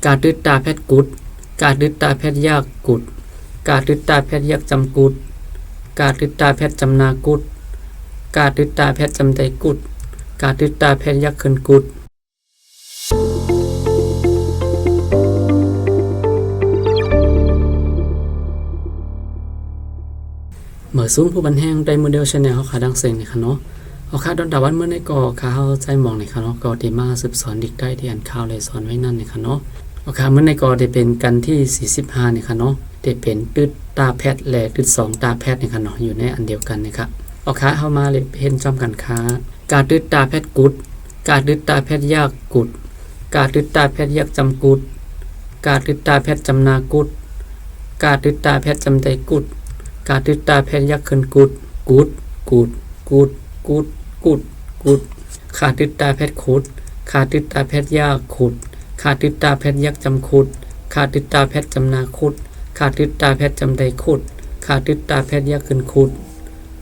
กาตึดตาแพทย์กุดกาตึดตาแพทย์ยากกุดกาตึดตาแพทย์ยักจำกุดกาตึดตาแพทย์จำนากุดกาตึดตาแพทย์จำไตกุดกาตึดตาแพทย์ยักขึ้นกุดเมื่อซุ้มผู้บันแห้งได้โมเดลชาแนลเขาขาดังเสียงในค่ะเนาะเอาค่าดอนดาวันเมื่อในก่อค่าเข้าใจมองในค่ะเนาะก็ดีมาสืบสอนดิกได้ที่อ่านข่าวเลยสอนไว้นั่นในค่ะเนาะเอาค่าเมื่อในก่อได้เป็นกันที่45ในค่ะเนาะได้เป็นตึดตาแพทย์และตึด2ตาแพทย์ในค่ะเนาะอยู่ในอันเดียวกันนะครับเอาค่าเข้ามาเลยเห็นจอมกันค้าการตึดตาแพทย์กุดการตึดตาแพทย์ยากกุดการตึดตาแพทย์ยากจำกุดการตึดตาแพทย์จำนากุดการตึดตาแพทย์จำไตกุดการตึดตาแพทย์ยักขึ้นกุดกุดกุดกุดกุดกุดกุดขาตึดตาแพทย์ขุดขาตึดตาแพทย์ยากขุดขาตึดตาแพทย์ยักจำขุดขาตึดตาแพทย์จำนาขุดขาตึดตาแพทย์จำไตขุดขาตึดตาแพทย์ยักขึ้นขุด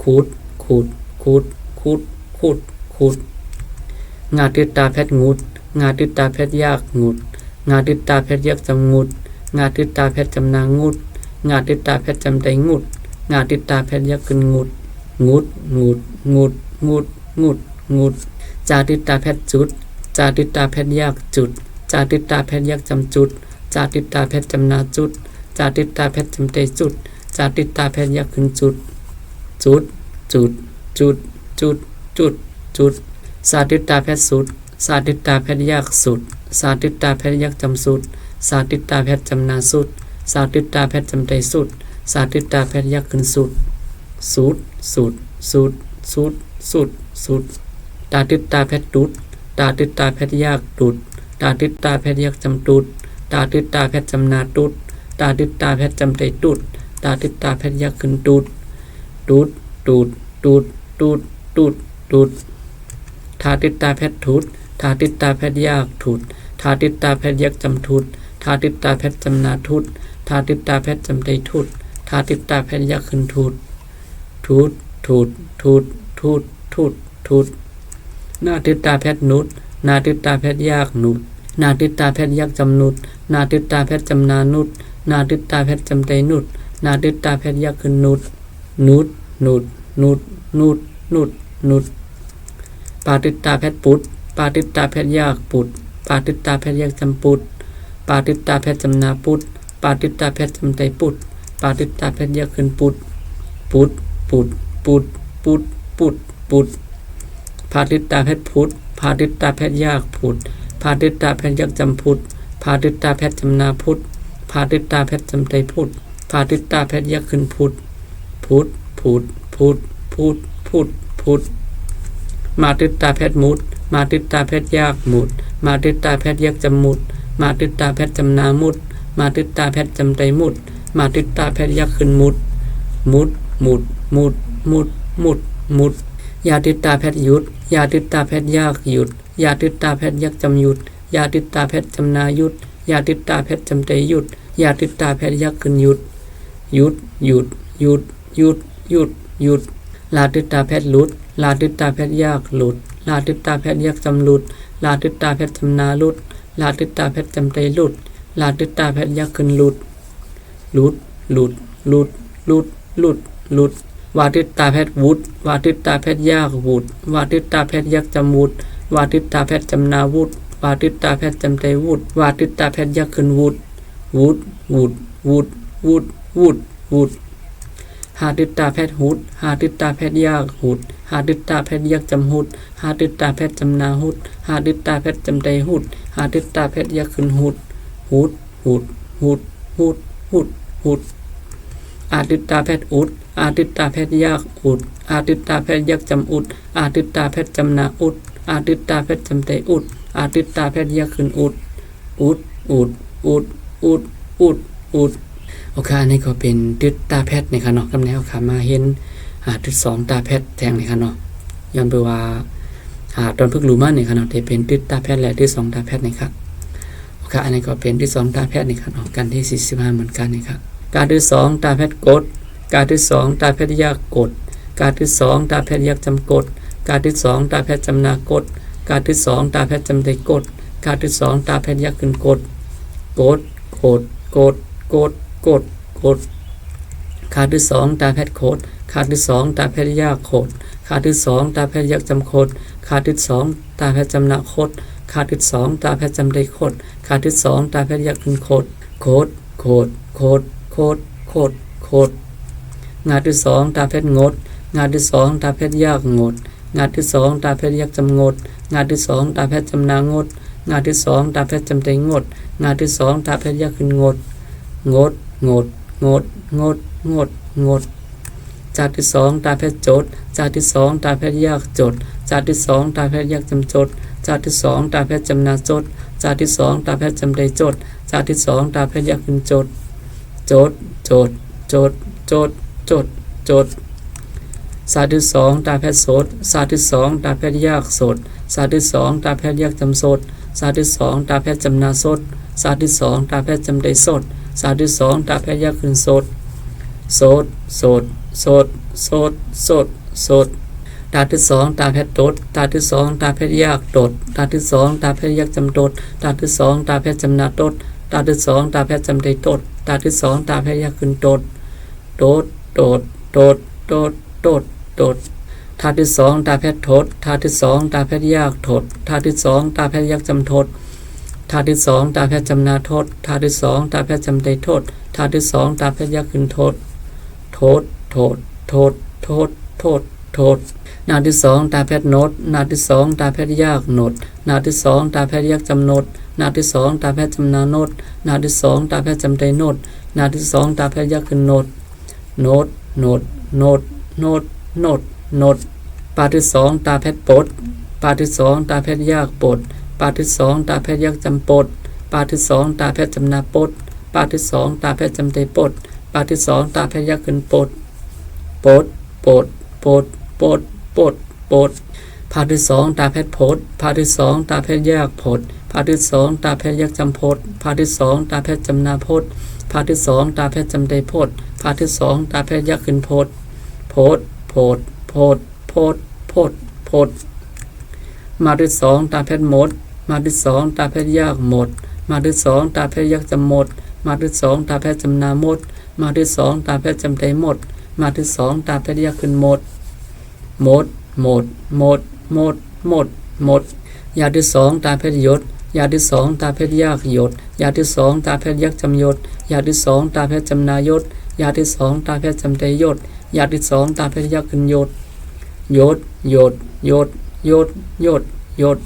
ขุดขุดขุดขุดขุดขุดงาตึดตาแพทย์งุดงาตึดตาแพทย์ยากงุดงาตึดตาแพทย์ยักจำงุดงาตึดตาแพทย์จำนางุดงาตึดตาแพทย์จำไตงุดงาตึดตาแพทย์ยักขึ้นงุดงุดงุดงุดงุดงุดงุดจาตึดตาแพทย์จุดจาตึดตาแพทย์ยากจุดจาตึดตาแพทย์ยักจำจุดจาตึดตาแพทย์จำนาจุดจาตึดตาแพทย์จำไตจุดจาตึดตาแพทย์ยักขึ้นจุดจุดจุดจุดจุดจุดจุดสาตึดตาแพทย์สุดสาตึดตาแพทย์ยากสุดสาตึดตาแพทย์ยักจำสุดสาตึดตาแพทย์จำนาสุดสาตึดตาแพทย์จำไตสุดสาตึดตาแพทย์ยักขึ้นสุดสุดสุดสุดสุดสุดสุดตาตึดตาแพทย์ตุดตาตึดตาแพทย์ยากตุดตาตึดตาแพทย์ยักจำตุดตาตึดตาแพทย์จำนาตุดตาตึดตาแพทย์จำไตตุดตาตึดตาแพทย์ยักขึ้นตุดตุดตุดตุดตุดตุดตุดทาตึดตาแพทย์ทุดทาตึดตาแพทย์ยากทุดทาตึดตาแพทย์ยักจำทุดทาตึดตาแพทย์จำนาทุดทาตึดตาแพทย์จำไตทุดทาตึดตาแพทย์ยักขึ้นทุดทุดทุดทุดทุดทุดทุดนาตึดตาแพทย์นุดนาตึดตาแพทย์ยากนุดนาตึดตาแพทย์ยักจำนุดนาตึดตาแพทย์จำนานุดนาตึดตาแพทย์จำไตนุดนาตึดตาแพทย์ยักขึ้นนุดนุดนุดนุดนุดนุดนุดปาตึดตาแพทย์ปุดปาตึดตาแพทย์ยากปุดปาตึดตาแพทย์ยักจำปุดปาตึดตาแพทย์จำนาปุดปาตึดตาแพทย์จำไตปุดปาตึดตาแพทย์ยักขึ้นปุดปุดปุดปุดปุดปุดปุดพาตึดตาแพทย์พุดพาตึดตาแพทย์ยากพุดพาตึดตาแพทย์ยักจำพุดพาตึดตาแพทย์จำนาพุดพาตึดตาแพทย์จำไตพุดพาตึดตาแพทย์ยักขึ้นพุดพุดพุดพุดพุดพุดพุดมาตึดตาแพทย์มุดมาตึดตาแพทย์ยากมุดมาตึดตาแพทย์ยักจำมุดมาตึดตาแพทย์จำนามุดมาตึดตาแพทย์จำไตมุดมาตึดตาแพทย์ยักขึ้นมุดมุดมุดมุดมุดมุดมุดยาตึดตาแพทย์หยุดยาตึดตาแพทย์ยากหยุดยาตึดตาแพทย์ยักจำหยุดยาตึดตาแพทย์จำนาหยุดยาตึดตาแพทย์จำไตหยุดยาตึดตาแพทย์ยักขึ้นหยุดหยุดหยุดหยุดหยุดหยุดหยุดลาตึดตาแพทย์หลุดลาตึดตาแพทย์ยากหลุดลาตึดตาแพทย์ยักจำหลุดลาตึดตาแพทย์จำนาหลุดลาตึดตาแพทย์จำไตหลุดลาตึดตาแพทย์ยักขึ้นหลุดหลุดหลุดหลุดหลุดหลุดหลุดวาตึดตาแพทย์วุดวาตึดตาแพทย์ยากวุดวาตึดตาแพทย์ยักจำวุดวาตึดตาแพทย์จำนาวุดวาตึดตาแพทย์จำไตวุดวาตึดตาแพทย์ยักขึ้นวุดวุดวุดวุดวุดวุดวุดหาตึดตาแพทย์หุดหาตึดตาแพทย์ยากหุดหาตึดตาแพทย์ยักจำหุดหาตึดตาแพทย์จำนาหุดหาตึดตาแพทย์จำไตหุดหาตึดตาแพทย์ยักขึ้นหุดหุดหุดหุดหุดหุดหุดอาตึดตาแพทย์อุดอาตึดตาแพทย์ยากอุดอาตึดตาแพทย์ยักจำอุดอาตึดตาแพทย์จำนาอุดอาตึดตาแพทย์จำไตอุดอาตึดตาแพทย์ยักขึ้นอุดอุดอุดอุดอุดอุดอุดโอเคนี่ก็เป็นตึดตาแพทย์ในค่ะเนาะกำแนวขามาเห็นตึด2ตาแพทย์แทงในค่ะเนาะย้อนไปว่าตอนพึกรู้มาในค่ะเนาะที่เป็นตึดตาแพทย์และตึด2ตาแพทย์ในค่ะโอเคอันนี้ก็เป็นตึด2ตาแพทย์ในค่ะเนาะกันที่45เหมือนกันในค่ะการตึด2ตาแพทย์กดการตึด2ตาแพทย์ยากกดการตึด2ตาแพทย์ยักจำกดการตึด2ตาแพทย์จำนากดการตึด2ตาแพทย์จำไตกดการตึด2ตาแพทย์ยักขึ้นกด โกดโกดโกดโกดโกดโกดคาที่2ตาแพทย์โคดคาที่2ตาแพทย์ยากโคดคาที่2ตาแพทย์ยักจำโคดคาที่2ตาแพทย์จำนาโคดคาที่2ตาแพทย์จำได้โคดคาที่2ตาแพทย์ยักขึ้นโคดโคดโคดโคดโคดโคดโคดงานที่2ตาแพทย์งดงานที่2ตาแพทย์ยากงดงานที่2ตาแพทย์ยักจำงดงานที่2ตาแพทย์จำนางดงานที่2ตาแพทย์จำได้งดงานที่2ตาแพทย์ยักขึ้นงดงดงดงดงดงดงดจากที่2ตาแพทย์จดจากที่2ตาแพทย์ยากจดจากที่2ตาแพทย์ยากจำจดจากที่2ตาแพทย์จำนาจดจากที่2ตาแพทย์จำได้จดจากที่2ตาแพทย์ยากขึ้นจดจดจดจดจดจดจดศาสตร์ที่2ตาแพทย์โสดศาสตร์ที่2ตาแพทย์ยากโสดศาสตร์ที่2ตาแพทย์ยากจำโสดศาสตร์ที่2ตาแพทย์จำนาโสดศาสตร์ที่2ตาแพทย์จำได้โสดศาสตร์ที่2ตาแพทย์ยากขึ้นโสดโสดโสดโสดโสดโสดโสดตาที่2ตาแพทย์โดดตาที่2ตาแพทย์ยากโดดตาที่2ตาแพทย์ยากจำโดดตาที่2ตาแพทย์จำนาโดดตาที่2ตาแพทย์จำได้โดดตาที่2ตาแพทย์ยากขึ้นโดดโดดโดดโดดโดดโดดโดดท่าที่2ตาแพทย์ทดท่าที่2ตาแพทย์ยากทดท่าที่2ตาแพทย์ยากจำทดท่าที่2ตาแพทย์จำนาทดท่าที่2ตาแพทย์จำได้ทดท่าที่2ตาแพทย์ยากขึ้นทดโทษโทษโทษโทษโทษโทษหน้าที่2ตาแพทย์โนดหน้าที่2ตาแพทย์ยากโนดหน้าที่2ตาแพทย์ยากจำโนดหน้าที่2ตาแพทย์จำนาโนดหน้าที่2ตาแพทย์จำได้โนดหน้าที่2ตาแพทย์ยากขึ้นโนดโนดโนดโนดโนดโนดโนดปาที่2ตาแพทย์ปดปาที่2ตาแพทย์ยากปดปาที่2ตาแพทย์ยากจำปดปาที่2ตาแพทย์จำนาปดปาที่2ตาแพทย์จำได้ปดปาที่2ตาแพทย์ยากขึ้นปดปดปดปดปดปดปดพาที่2ตาแพทย์พดพาที่2ตาแพทย์ยากพดพาที่2ตาแพทย์ยากจำพดพาที่2ตาแพทย์จำนาพดพาที่2ตาแพทย์จำได้พดพาที่2ตาแพทย์ยากขึ้นพดพดพดพดพดพดพดมาที่2ตาแพทย์หมดมาที่2ตาแพทย์ยากหมดมาที่2ตาแพทย์ยากจำหมดมาที่2ตาแพทย์จำนาหมดมาที่2ตาแพทย์จำได้หมดมาที่2ตาแพทย์ยากขึ้นหมดหมดหมดหมดหมดหมดหมดยาที่2ตาแพทย์หยดยาที่2ตาแพทย์ยากหยดยาที่2ตาแพทย์ยากจำหยดยาที่2ตาแพทย์จำนาหยดยาที่2ตาแพทย์จำได้หยดยาที่2ตาแพทย์ยากขึ้นหยดหยดหยดหยดหยดหยดหยด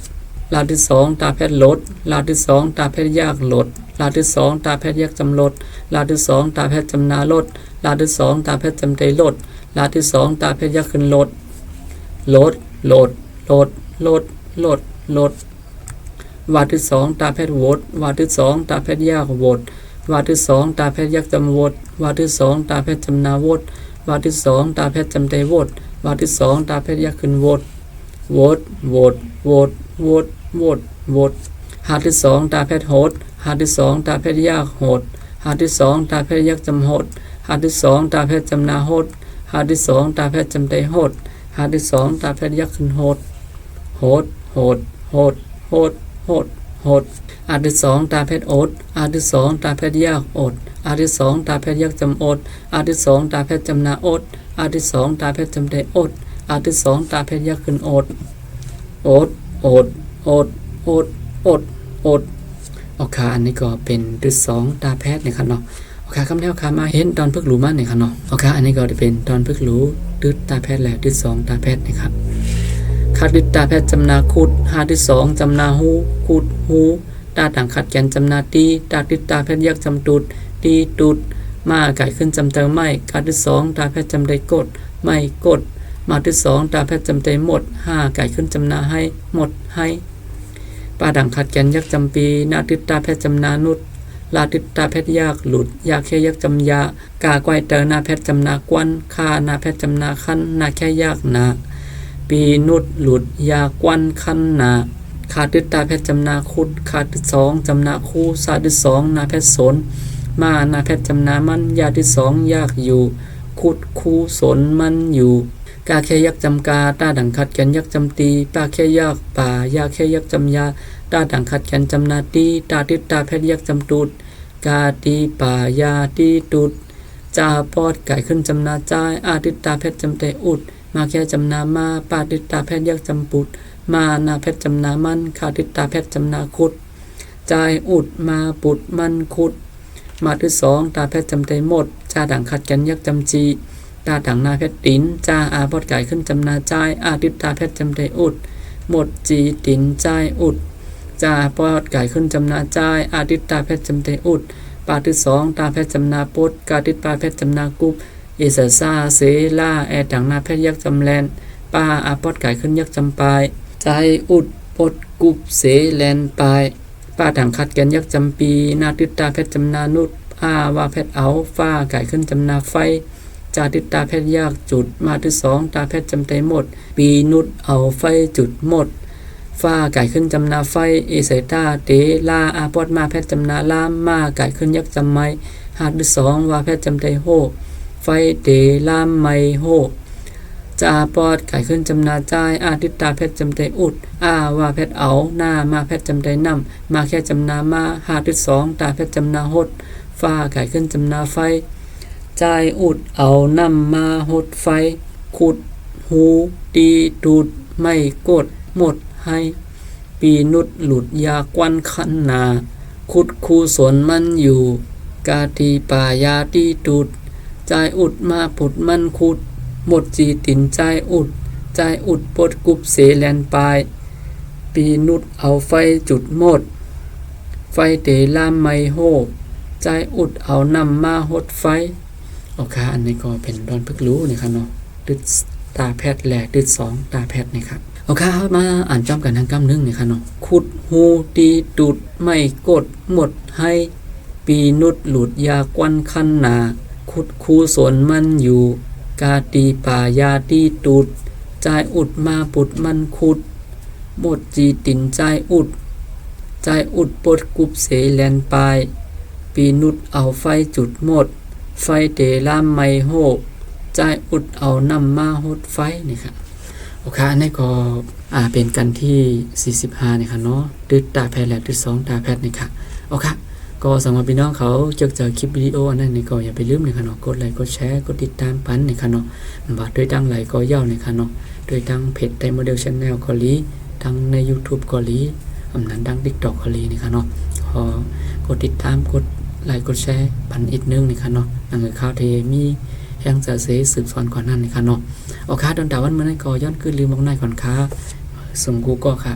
ลาที่2ตาแพทย์ลดลาที่2ตาแพทย์ยากลดลาที่2ตาแพทย์ยากจำลดลาที่2ตาแพทย์จำนาลดลาที่2ตาแพทย์จำได้ลดลาที่2ตาแพทย์ยากขึ้นลดลดลดลดลดลดลดวาที่2ตาแพทย์โหวตวาที่2ตาแพทย์ยากโหวตวาที่2ตาแพทย์ยากจำโหวตวาที่2ตาแพทย์จำนาโหวตวาที่2ตาแพทย์จำได้โหวตวาที่2ตาแพทย์ยากขึ้นโหวตโหวตโหวตโหวตโหวตโหวตโหวตหาที่2ตาแพทย์โหดหาที่2ตาแพทย์ยากโหดหาที่2ตาแพทย์ยากจำโหดหาที่2ตาแพทย์จำนาโหดหาที่2ตาแพทย์จำได้โหดหาที่2ตาแพทย์ยากขึ้นโหดโหดโหดโหดโหดโหดโหดอาที่2ตาแพทย์โอดอาที่2ตาแพทย์ยากโอดอาที่2ตาแพทย์ยากจำโอดอาที่2ตาแพทย์จำนาโอดอาที่2ตาแพทย์จำได้โอดอาที่2ตาแพทย์ยากขึ้นโอดโอดโอดโอดโอดโอดโอดโอเคอันนี้ก็เป็นที่2ตาแพทย์นะครับเนาะโอเคคำแนวคำมาเห็นตอนพึกรู้มาเนี่ยครับเนาะโอเคอันนี้ก็จะเป็นตอนพึกรู้ตึดตาแพทย์และที่2ตาแพทย์นะครับขัดดิตาแพทย์จำนาคุดหาที่2จำนาหูคุดหูตาต่างขัดแกนจำนาตีตาดิตาแพทย์ยักจำตุดตีตุดมาไก่ขึ้นจำเติมไม่ขัดที่2ตาแพทย์จำได้กดไม่กดมาที่2ตาแพทย์จำได้หมด5ไก่ขึ้นจำนาให้หมดให้ปาดังขัดแกนยักจำปีนาดิตาแพทย์จำนานุดลาดิตาแพทย์ยากหลุดยาแค่ยักจำยากาไกวเตอนาแพทย์จำนากวนคานาแพทย์จำนาคันนาแค่ยากนาปีนุดหลุดยากวนคันนาขาดติดตาแพทย์จำนาคุดขาดที่2จำนาคู่สาที่2นาแพทย์สนมานาแพทย์จำนามันยาที่2ยากอยู่คุดคู่สนมันอยู่กาแค่ยักจำกาตาดังขัดแกนยักจำตีปาแค่ยากป่ายาแค่ยักจำยา ตาดังขัดแกนจำนาตีตาติดตาแพทย์ยักจำตูดกาตีป่ายาตีตูดจาปอดไก่ขึ้นจำนาใจอาติดตาแพทย์จำเตอุดมาแค่จำนามาปาติดตาแพทย์ยักจำปุดมานาแพทย์จำนามันขาติดตาแพทย์จำนาคุดใจอุดมาปุดมันคุดมาที่สองตาแพทย์จำเตหมดจาดังขัดแกนยักจำจีตาดังนาแพทย์ตินจาอาปอดไก่ขึ้นจำนาใจอาติดตาแพทย์จำเตอุดหมดจีตินใจอุดจาปอดไก่ขึ้นจำนาใจอาติดตาแพทย์จำเตอุดปาที่สองตาแพทย์จำนาปุดกาติดปาแพทย์จำนากุบอิสซาเสลาแอดังนาแพทย์ยักจำแลนปาอาปอดไก่ขึ้นยักจำปลายใจอุดปดกุบเสแลนปลายปาดังขัดแกนยักจำปีนาติดตาแพทย์จำนานุดอาว่าแพทย์เอาฟ้าไก่ขึ้นจำนาไฟจาติดตาแพทย์ยากจุดมาที่สองตาแพทย์จำเตหมดปีนุดเอาไฟจุดหมดฟ้าไก่ขึ้นจำนาไฟเอไซตาเตลาอาปอดมาแพทย์จำนาลามมาไก่ขึ้นยักจำไม้หาที่สองว่าแพทย์จำเตโฮไฟเตลามไมโฮจาปอดไก่ขึ้นจำนาใจอาติดตาแพทย์จำเตอุดอาว่าแพทย์เอาหน้ามาแพทย์จำเตนำมาแค่จำนามาหาที่สองตาแพทย์จำนาหดฟ้าไก่ขึ้นจำนาไฟใจอุดเอานำมาหดไฟขุดหูตีดูดไม่กดหมดให้ปีนุดหลุดยากวันขันนาขุดคูสวนมันอยู่กาตีป่ายาตีดูดใจอุดมาปุดมันขุดหมดจีตินใจอุดใจอุดปดกุบเสแลนปลายปีนุดเอาไฟจุดหมดไฟเตลามไมโฮใจอุดเอานำมาหดไฟโอเคอันนี้ก็เป็นดอนพึกรู้นะครับเนาะดึดตาแพทย์แหลกดึดสองตาแพทย์นะครับโอเคมาอ่านจำกันทางกำนึงนะครับเนาะขุดหูตีดูดไม่กดหมดให้ปีนุดหลุดยากวันคันนาขุดคูสวนมันอยู่กาตีป่ายาตีตูดใจอุดมาปุดมันขุดหมดจีตินใจอุดใจอุดปดกุบเสแลนปลายปีนุดเอาไฟจุดหมดไฟเตลามไมโฮใจอุดเอานำมาหดไฟนี่ครับโอเคอันนี้ก็เป็นกันที่45นี่ค่ะเนาะดึดตาแพทย์แหลกดึด2ตาแพทย์นี่ค่ะโอเคก็สำหรับพี่น้องเขาเจอคลิปวิดีโออันนั้นนี่ก็อย่าไปลืมนี่ค่ะเนาะกดไลค์กดแชร์กดติดตามปันนี่ค่ะเนาะบ่ด้วยตั้งไลค์ก็ยาวนี่ค่ะเนาะด้วยตั้งเพจไดโมเดล Channel เกาหลีทั้งใน YouTube เกาหลีนั้นดัง TikTok เกาหลีนี่ค่ะเนาะพอกดติดตามกดไลค์กดแชร์ปันอีกนึงนี่ค่ะเนาะนั่นคือข่าวที่มีแห่งจะเสสืบสอนก่อนนั้นนี่ค่ะเนาะโอเคดอนตาวันเมื่อนั้นก็ย้อนขึ้นลืมมองในก่อนค่ะสมกูก็ค่ะ